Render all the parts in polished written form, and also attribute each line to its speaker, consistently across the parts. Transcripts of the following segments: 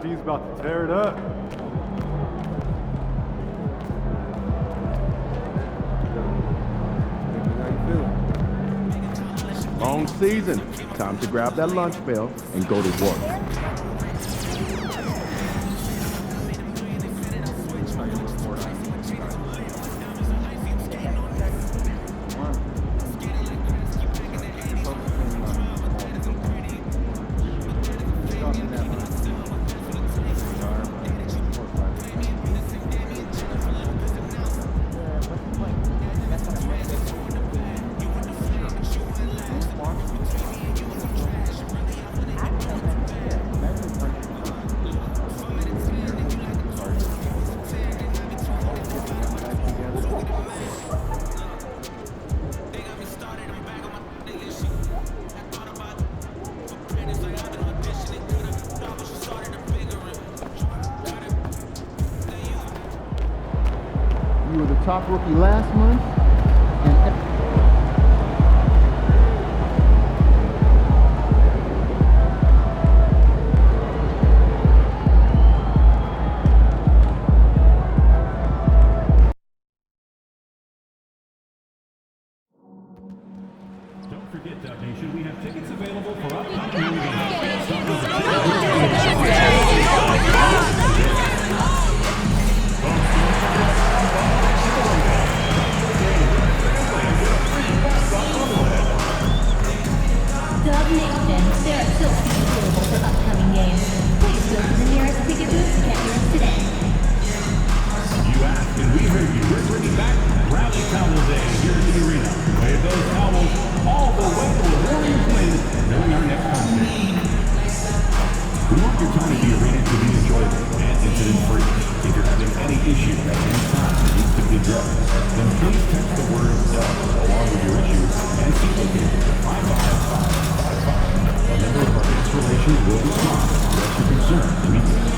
Speaker 1: He's about to tear it up.
Speaker 2: Long season. Time to grab that lunch bell and go to work. You were the top rookie last month.
Speaker 3: Don't forget, Dub Nation, we have tickets available for upcoming
Speaker 4: Dub Nation, there are still tickets available for upcoming games. Please go to the nearest ticket booth to get yours today.
Speaker 3: You asked, and we heard you. We're bringing back Rally Towel Day here at the arena. Wear those towels all the way to a Warriors win during our next contest. We want your time at the arena to be enjoyable and incident-free. If you're having any issue at any time that needs to be addressed, then please text the word DUB along with your issue and seat located to 55555. A member of our guest relations will respond to address your concern immediately.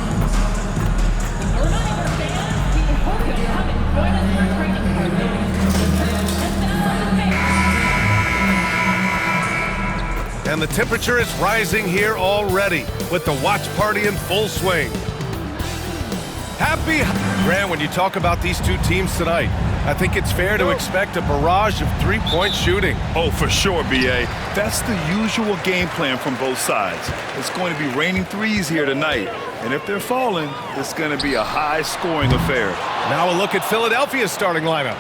Speaker 5: And the temperature is rising here already with the watch party in full swing. Happy Grant, when you talk about these two teams tonight, I think it's fair to expect a barrage of three-point shooting.
Speaker 6: Oh, for sure, B.A. That's the usual game plan from both sides. It's going to be raining threes here tonight, and if they're falling, it's going to be a high-scoring affair.
Speaker 5: Now a look at Philadelphia's starting lineup.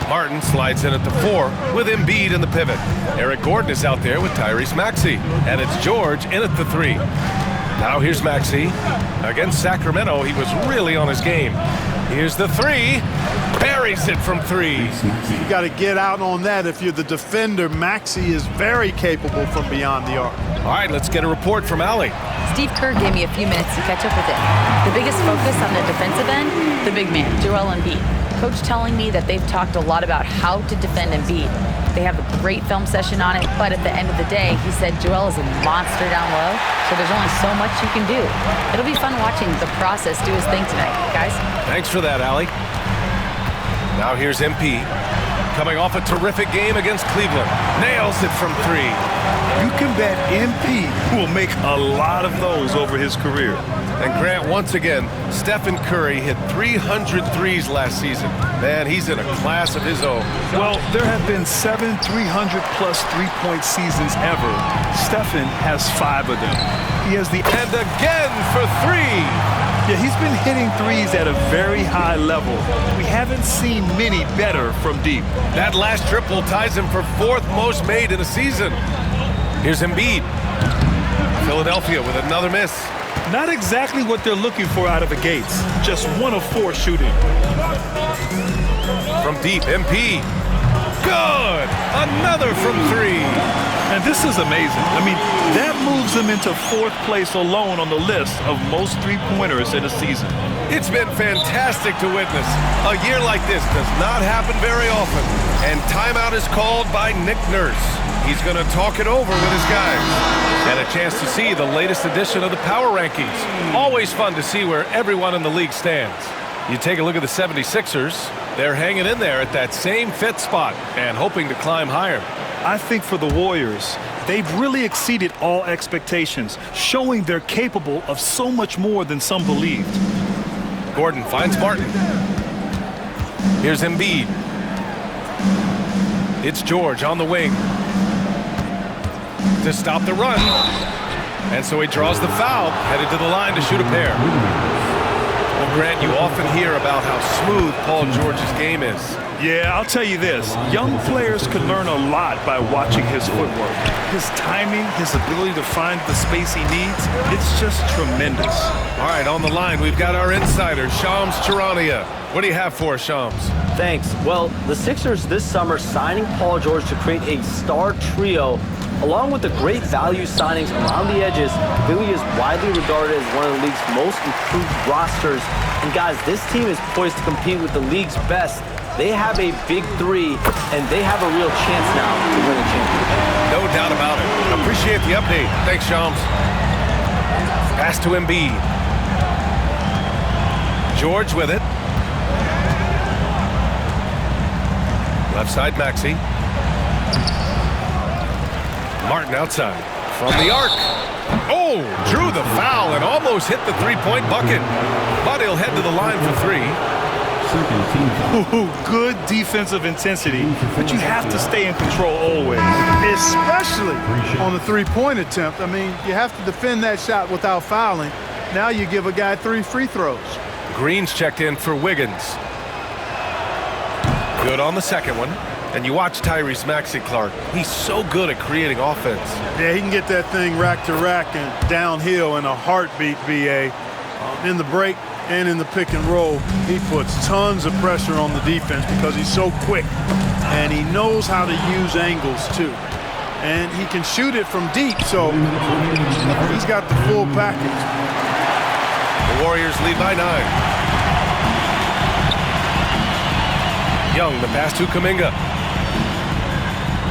Speaker 5: Martin slides in at the 4 with Embiid in the pivot. Eric Gordon is out there with Tyrese Maxey. And it's George in at the 3. Now here's Maxey. Against Sacramento, he was really on his game. Here's the 3. Buries it from 3.
Speaker 7: You got to get out on that. If you're the defender, Maxey is very capable from beyond the arc.
Speaker 5: All right, let's get a report from Allie.
Speaker 8: Steve Kerr gave me a few minutes to catch up with him. The biggest focus on the defensive end, the big man, Joel Embiid. Coach telling me that they've talked a lot about how to defend Embiid. They have a great film session on it, but at the end of the day, he said Joel is a monster down low, so there's only so much you can do. It'll be fun watching the process do his thing tonight, guys.
Speaker 5: Thanks for that, Allie. Now here's MP. Coming off a terrific game against Cleveland. Nails it from 3.
Speaker 6: You can bet MP will make a lot of those over his career.
Speaker 5: And Grant, once again, Stephen Curry hit 300 threes last season. Man, he's in a class of his own.
Speaker 6: Well, there have been 7 300-plus three-point seasons ever. Stephen has 5 of them. He has the...
Speaker 5: And again for 3.
Speaker 6: Yeah, he's been hitting threes at a very high level. We haven't seen many better from deep.
Speaker 5: That last triple ties him for 4th most made in a season. Here's Embiid. Philadelphia with another miss.
Speaker 6: Not exactly what they're looking for out of the gates. Just 1 of 4 shooting.
Speaker 5: From deep, MP. Good! Another from 3.
Speaker 6: And this is amazing. I mean, that moves him into 4th place alone on the list of most three-pointers in a season.
Speaker 5: It's been fantastic to witness. A year like this does not happen very often. And timeout is called by Nick Nurse. He's going to talk it over with his guys. And a chance to see the latest edition of the Power Rankings. Always fun to see where everyone in the league stands. You take a look at the 76ers. They're hanging in there at that same 5th spot and hoping to climb higher.
Speaker 6: I think for the Warriors, they've really exceeded all expectations, showing they're capable of so much more than some believed.
Speaker 5: Gordon finds Martin. Here's Embiid. It's George on the wing to stop the run. And so he draws the foul, headed to the line to shoot a pair. Well, Grant, you often hear about how smooth Paul George's game is.
Speaker 6: Yeah, I'll tell you this. Young players can learn a lot by watching his footwork. His timing, his ability to find the space he needs, it's just tremendous.
Speaker 5: All right, on the line, we've got our insider, Shams Charania. What do you have for us, Shams?
Speaker 1: Thanks. Well, the Sixers this summer signing Paul George to create a star trio, along with the great value signings around the edges, really is widely regarded as one of the league's most improved rosters. And guys, this team is poised to compete with the league's best. They have a big three, and they have a real chance now to win a championship.
Speaker 5: No doubt about it. Appreciate the update. Thanks, Shams. Pass to Embiid. George with it. Left side, Maxey. Martin outside. From the arc. Oh, drew the foul and almost hit the three-point bucket. But he'll head to the line for three.
Speaker 6: Ooh, good defensive intensity, but you have to stay in control always.
Speaker 7: Especially on the three-point attempt. I mean, you have to defend that shot without fouling. Now you give a guy 3 free throws.
Speaker 5: Green's checked in for Wiggins. Good on the second one. And you watch Tyrese Maxey, Clark. He's so good at creating offense.
Speaker 7: Yeah, he can get that thing rack to rack and downhill in a heartbeat, BA. In the break and in the pick and roll, he puts tons of pressure on the defense because he's so quick. And he knows how to use angles, too. And he can shoot it from deep, so he's got the full package.
Speaker 5: The Warriors lead by 9. Young, the pass to Kuminga.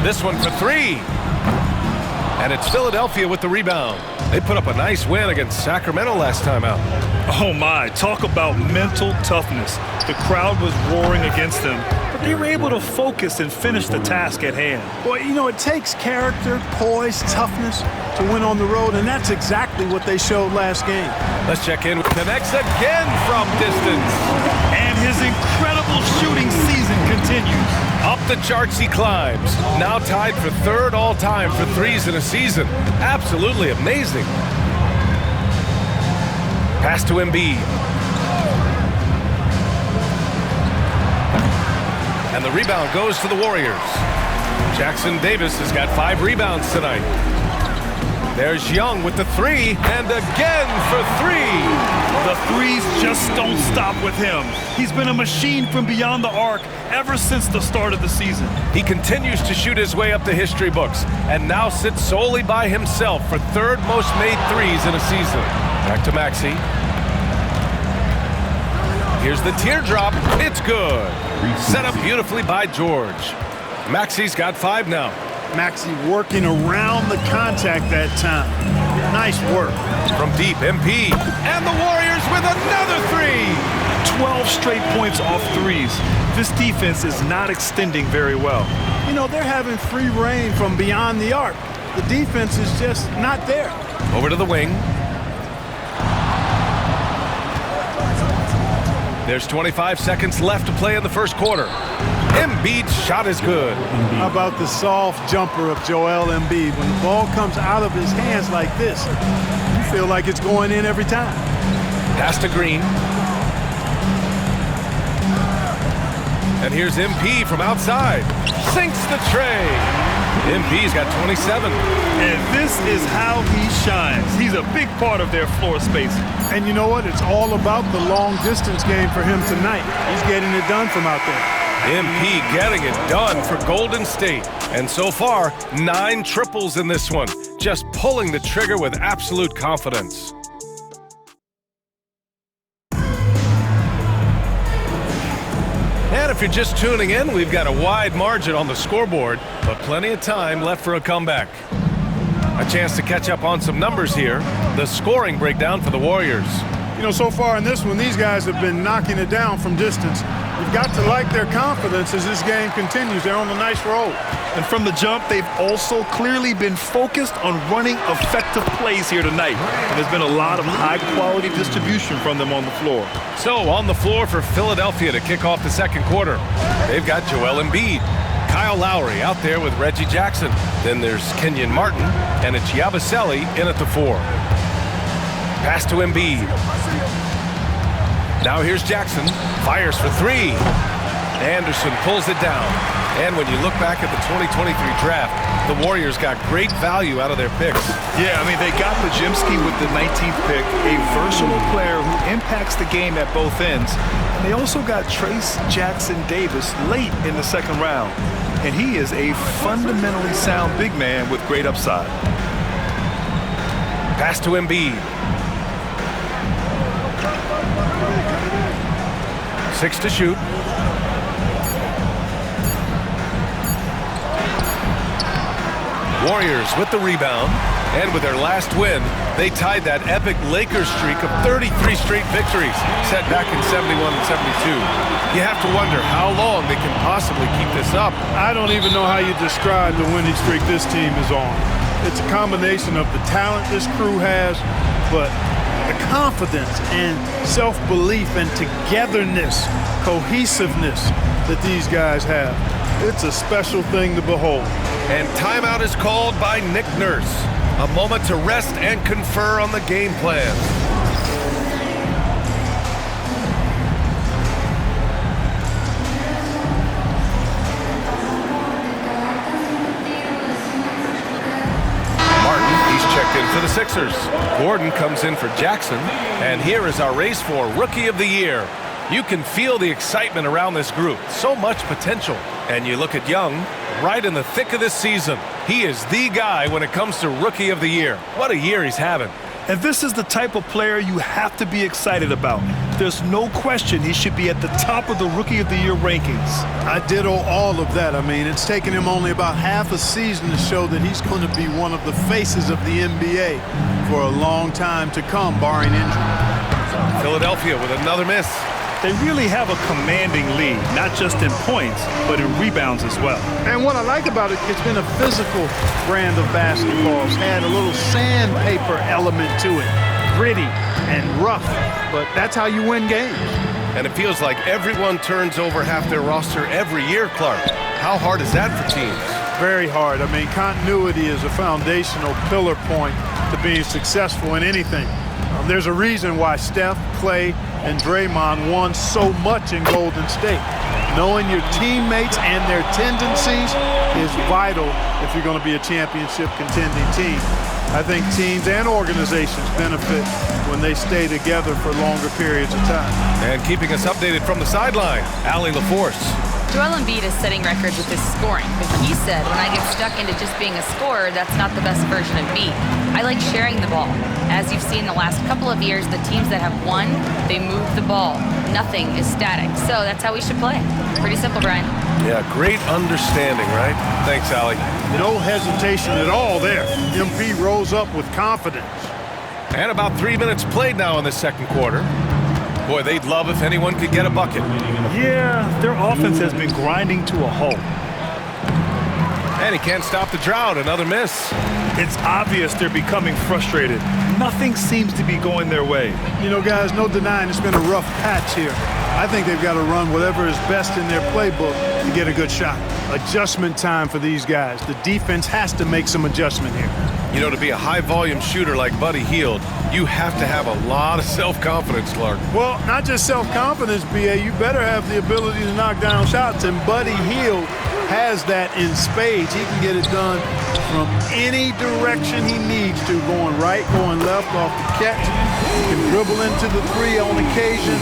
Speaker 5: This one for three. And it's Philadelphia with the rebound. They put up a nice win against Sacramento last time out.
Speaker 6: Oh my, talk about mental toughness. The crowd was roaring against them, but they were able to focus and finish the task at hand.
Speaker 7: Well, you know, it takes character, poise, toughness to win on the road, and that's exactly what they showed last game.
Speaker 5: Let's check in with Connects again from distance.
Speaker 6: And his incredible shooting season continues.
Speaker 5: Up the charts he climbs. Now tied for third all-time for threes in a season. Absolutely amazing. Pass to Embiid. And the rebound goes to the Warriors. Jackson Davis has got 5 rebounds tonight. There's Young with the three, and again for 3.
Speaker 6: The threes just don't stop with him. He's been a machine from beyond the arc ever since the start of the season.
Speaker 5: He continues to shoot his way up the history books and now sits solely by himself for 3rd most made threes in a season. Back to Maxey. Here's the teardrop. It's good. Set up beautifully by George. Maxey's got 5 now.
Speaker 7: Maxey working around the contact that time. Nice work.
Speaker 5: From deep, MP. And the Warriors with another 3.
Speaker 6: 12 straight points off threes. This defense is not extending very well.
Speaker 7: You know, they're having free reign from beyond the arc. The defense is just not there.
Speaker 5: Over to the wing. There's 25 seconds left to play in the first quarter. Embiid's shot is good.
Speaker 7: How about the soft jumper of Joel Embiid? When the ball comes out of his hands like this, you feel like it's going in every time.
Speaker 5: Pass to Green. And here's MP from outside. Sinks the tray. MP's got 27.
Speaker 6: And this is how he shines. He's a big part of their floor space.
Speaker 7: And you know what? It's all about the long distance game for him tonight. He's getting it done from out there.
Speaker 5: MP getting it done for Golden State. And so far, 9 triples in this one. Just pulling the trigger with absolute confidence. And if you're just tuning in, we've got a wide margin on the scoreboard, but plenty of time left for a comeback. A chance to catch up on some numbers here. The scoring breakdown for the Warriors.
Speaker 7: You know, so far in this one, these guys have been knocking it down from distance. You've got to like their confidence as this game continues. They're on a nice roll.
Speaker 6: And from the jump, they've also clearly been focused on running effective plays here tonight. And there's been a lot of high-quality distribution from them on the floor.
Speaker 5: So on the floor for Philadelphia to kick off the second quarter, they've got Joel Embiid, Kyle Lowry out there with Reggie Jackson. Then there's Kenyon Martin, and it's Yabusele in at the 4. Pass to Embiid. Now here's Jackson, fires for 3. Anderson pulls it down. And when you look back at the 2023 draft, the Warriors got great value out of their picks.
Speaker 6: Yeah, I mean, they got Podziemski with the 19th pick, a versatile player who impacts the game at both ends. And they also got Trace Jackson-Davis late in the second round. And he is a fundamentally sound big man with great upside.
Speaker 5: Pass to Embiid. 6 to shoot. Warriors with the rebound, and with their last win, they tied that epic Lakers streak of 33 straight victories set back in 71 and 72. You have to wonder how long they can possibly keep this up.
Speaker 7: I don't even know how you describe the winning streak this team is on. It's a combination of the talent this crew has, but the confidence and self-belief and togetherness, cohesiveness that these guys have. It's a special thing to behold.
Speaker 5: And timeout is called by Nick Nurse. A moment to rest and confer on the game plan. Martin, he's checked in for the Sixers. Gordon comes in for Jackson. And here is our race for Rookie of the Year. You can feel the excitement around this group. So much potential. And you look at Young, right in the thick of this season. He is the guy when it comes to Rookie of the Year. What a year he's having.
Speaker 6: And this is the type of player you have to be excited about. There's no question he should be at the top of the Rookie of the Year rankings.
Speaker 7: I ditto all of that. I mean, it's taken him only about half a season to show that he's going to be one of the faces of the NBA for a long time to come, barring injury.
Speaker 5: Philadelphia with another miss.
Speaker 6: They really have a commanding lead, not just in points, but in rebounds as well.
Speaker 7: And what I like about it, it's been a physical brand of basketball. It's had a little sandpaper element to it, gritty and rough, but that's how you win games.
Speaker 5: And it feels like everyone turns over half their roster every year, Clark. How hard is that for teams?
Speaker 7: Very hard. I mean, continuity is a foundational pillar point to being successful in anything. There's a reason why Steph, Clay, and Draymond won so much in Golden State. Knowing your teammates and their tendencies is vital if you're going to be a championship contending team. I think teams and organizations benefit when they stay together for longer periods of time.
Speaker 5: And keeping us updated from the sideline, Allie LaForce.
Speaker 8: Joel Embiid is setting records with his scoring, but he said, when I get stuck into just being a scorer, that's not the best version of me. I like sharing the ball. As you've seen the last couple of years, the teams that have won, they move the ball. Nothing is static. So that's how we should play. Pretty simple, Brian.
Speaker 5: Yeah, great understanding, right? Thanks, Allie.
Speaker 7: No hesitation at all there. MP rose up with confidence.
Speaker 5: And about 3 minutes played now in the second quarter. Boy, they'd love if anyone could get a bucket.
Speaker 6: Yeah, their offense has been grinding to a halt.
Speaker 5: And he can't stop the drought. Another miss.
Speaker 6: It's obvious they're becoming frustrated. Nothing seems to be going their way.
Speaker 7: You know, guys, no denying it's been a rough patch here. I think they've got to run whatever is best in their playbook to get a good shot. Adjustment time for these guys. The defense has to make some adjustment here.
Speaker 5: You know, to be a high-volume shooter like Buddy Hield, you have to have a lot of self-confidence, Clark.
Speaker 7: Well, not just self-confidence, B.A. You better have the ability to knock down shots, and Buddy Hield has that in spades. He can get it done from any direction he needs to, going right, going left off the catch. He can dribble into the three on occasion.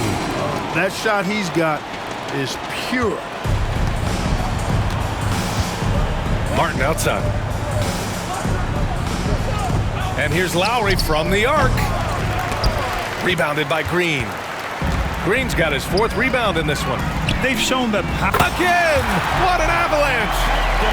Speaker 7: That shot he's got is pure.
Speaker 5: Martin outside. And here's Lowry from the arc. Rebounded by Green. Green's got his fourth rebound in this one.
Speaker 6: They've shown that
Speaker 5: again! What an avalanche!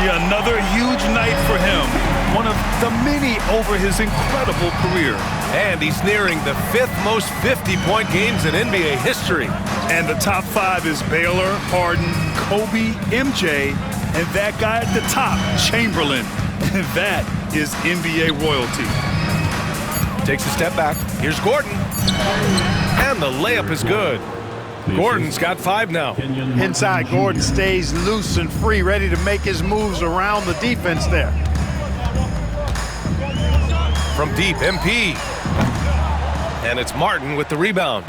Speaker 6: Yeah, another huge night for him. One of the many over his incredible career.
Speaker 5: And he's nearing the 5th most 50-point games in NBA history.
Speaker 6: And the top 5 is Baylor, Harden, Kobe, MJ, And that guy at the top, Chamberlain. And that is NBA royalty.
Speaker 5: Takes a step back. Here's Gordon. And the layup is good. Gordon's got 5 now.
Speaker 7: Inside, Gordon stays loose and free, ready to make his moves around the defense there.
Speaker 5: From deep, MP. And it's Martin with the rebound.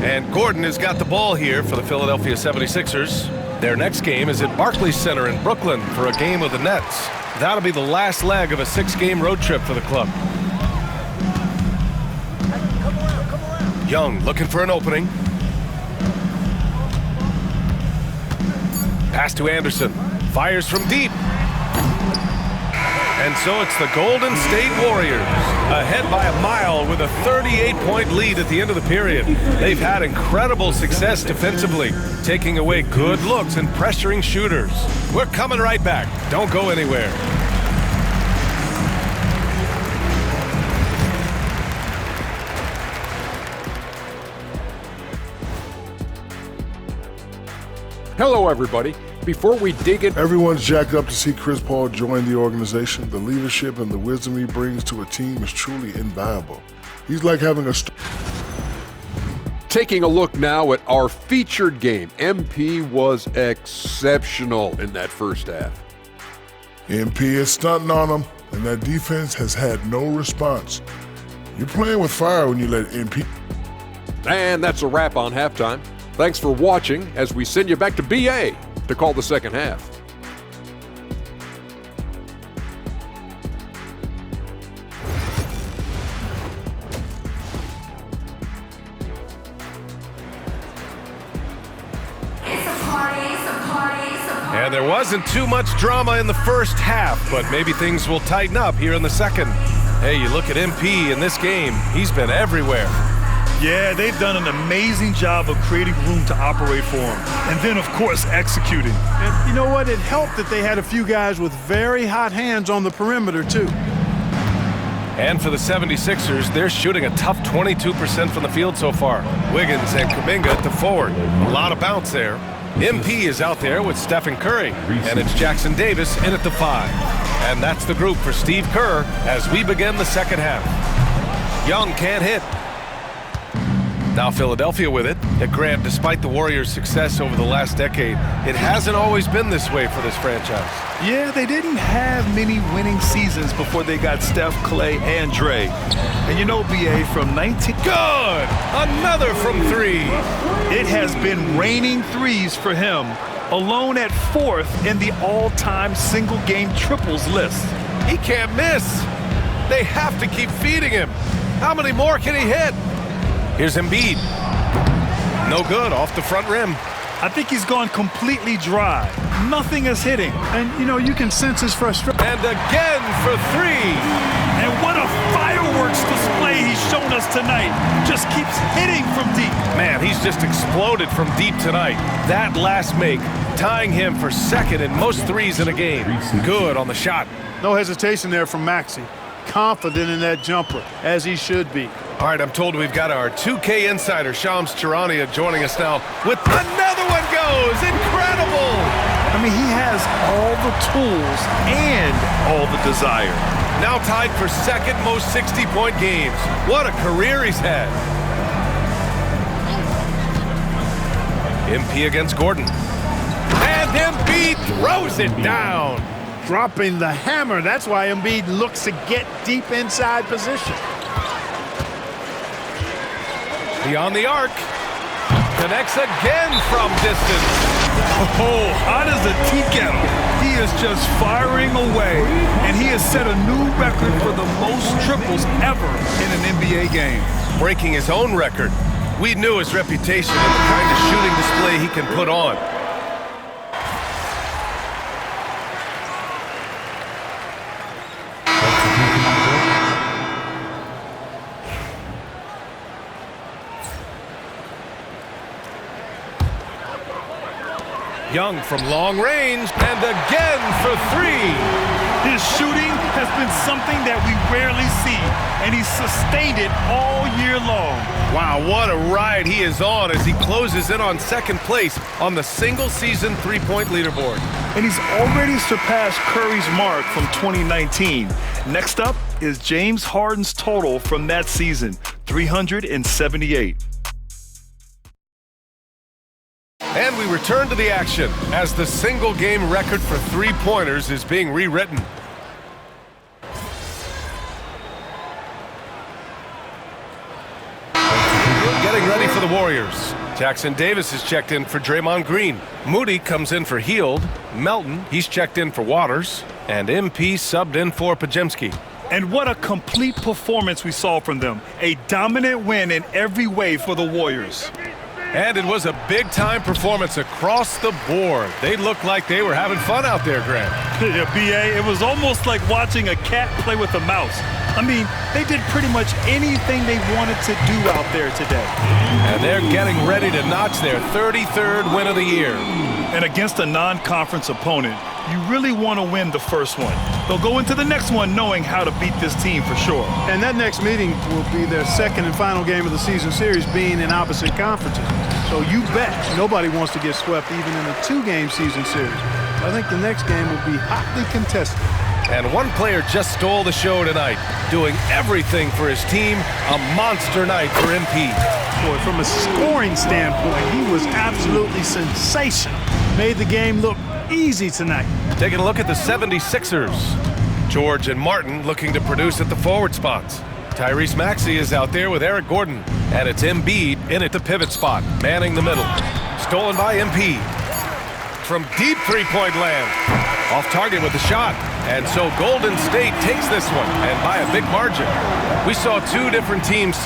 Speaker 5: And Gordon has got the ball here for the Philadelphia 76ers. Their next game is at Barclays Center in Brooklyn for a game of the Nets. That'll be the last leg of a 6-game road trip for the club. Young looking for an opening. Pass to Anderson. Fires from deep. And so it's the Golden State Warriors, ahead by a mile with a 38-point lead at the end of the period. They've had incredible success defensively, taking away good looks and pressuring shooters. We're coming right back. Don't go anywhere.
Speaker 9: Hello, everybody. Before we dig in,
Speaker 10: everyone's jacked up to see Chris Paul join the organization. The leadership and the wisdom he brings to a team is truly invaluable. He's like having a
Speaker 9: taking a look now at our featured game. MP was exceptional in that first half.
Speaker 10: MP is stunting on him, and that defense has had no response. You're playing with fire when you let MP.
Speaker 9: And that's a wrap on halftime. Thanks for watching as we send you back to BA to call the second half.
Speaker 5: And there wasn't too much drama in the first half, but maybe things will tighten up here in the second. Hey, you look at MP in this game, he's been everywhere.
Speaker 6: Yeah, they've done an amazing job of creating room to operate for him. And then, of course, executing.
Speaker 7: And you know what? It helped that they had a few guys with very hot hands on the perimeter, too.
Speaker 5: And for the 76ers, they're shooting a tough 22% from the field so far. Wiggins and Kuminga at the forward. A lot of bounce there. MP is out there with Stephen Curry. And it's Jackson Davis in at the 5. And that's the group for Steve Kerr as we begin the second half. Young can't hit. Now Philadelphia with it. And Grant, despite the Warriors' success over the last decade, it hasn't always been this way for this franchise.
Speaker 6: Yeah, they didn't have many winning seasons before they got Steph, Clay, and Dre. And you know, BA, from 19...
Speaker 5: Good! Another from 3.
Speaker 6: It has been raining threes for him, alone at 4th in the all-time single-game triples list.
Speaker 5: He can't miss. They have to keep feeding him. How many more can he hit? Here's Embiid. No good, off the front rim.
Speaker 6: I think he's gone completely dry. Nothing is hitting.
Speaker 7: And, you know, you can sense his frustration.
Speaker 5: And again for 3.
Speaker 6: And what a fireworks display he's shown us tonight. Just keeps hitting from deep.
Speaker 5: Man, he's just exploded from deep tonight. That last make, tying him for second in most threes in a game. Good on the shot.
Speaker 7: No hesitation there from Maxey. Confident in that jumper, as he should be.
Speaker 5: All right, I'm told we've got our 2K insider, Shams Charania, joining us now with another one goes. Incredible!
Speaker 6: I mean, he has all the tools and all the desire.
Speaker 5: Now tied for second most 60-point games. What a career he's had. MP against Gordon. And Embiid throws it down.
Speaker 7: Dropping the hammer. That's why Embiid looks to get deep inside position.
Speaker 5: Beyond the arc. Connects again from distance.
Speaker 6: Oh, hot as a tea kettle. He is just firing away, and he has set a new record for the most triples ever in an NBA game.
Speaker 5: Breaking his own record. We knew his reputation and the kind of shooting display he can put on. Young from long range, and again for 3.
Speaker 6: His shooting has been something that we rarely see, and he's sustained it all year long.
Speaker 5: Wow, what a ride he is on as he closes in on second place on the single-season three-point leaderboard.
Speaker 6: And he's already surpassed Curry's mark from 2019. Next up is James Harden's total from that season, 378.
Speaker 5: And we return to the action as the single-game record for three-pointers is being rewritten. Getting ready for the Warriors. Jackson Davis is checked in for Draymond Green. Moody comes in for Hield. Melton, he's checked in for Waters. And MP subbed in for Podziemski.
Speaker 6: And what a complete performance we saw from them. A dominant win in every way for the Warriors.
Speaker 5: And it was a big-time performance across the board. They looked like they were having fun out there, Grant.
Speaker 6: Yeah, B.A., it was almost like watching a cat play with a mouse. I mean, they did pretty much anything they wanted to do out there today.
Speaker 5: And they're getting ready to notch their 33rd win of the year.
Speaker 6: And against a non-conference opponent, you really want to win the first one. They'll go into the next one knowing how to beat this team for sure.
Speaker 7: And that next meeting will be their second and final game of the season series, being in opposite conferences. So you bet nobody wants to get swept even in a two-game season series. I think the next game will be hotly contested.
Speaker 5: And one player just stole the show tonight, doing everything for his team. A monster night for MP.
Speaker 7: Boy, from a scoring standpoint, he was absolutely sensational. Made the game look easy tonight.
Speaker 5: Taking a look at the 76ers. George and Martin looking to produce at the forward spots. Tyrese Maxey is out there with Eric Gordon. And it's Embiid in at the pivot spot, manning the middle. Stolen by MP. From deep three-point land. Off target with the shot. And so Golden State takes this one, and by a big margin. We saw two different teams.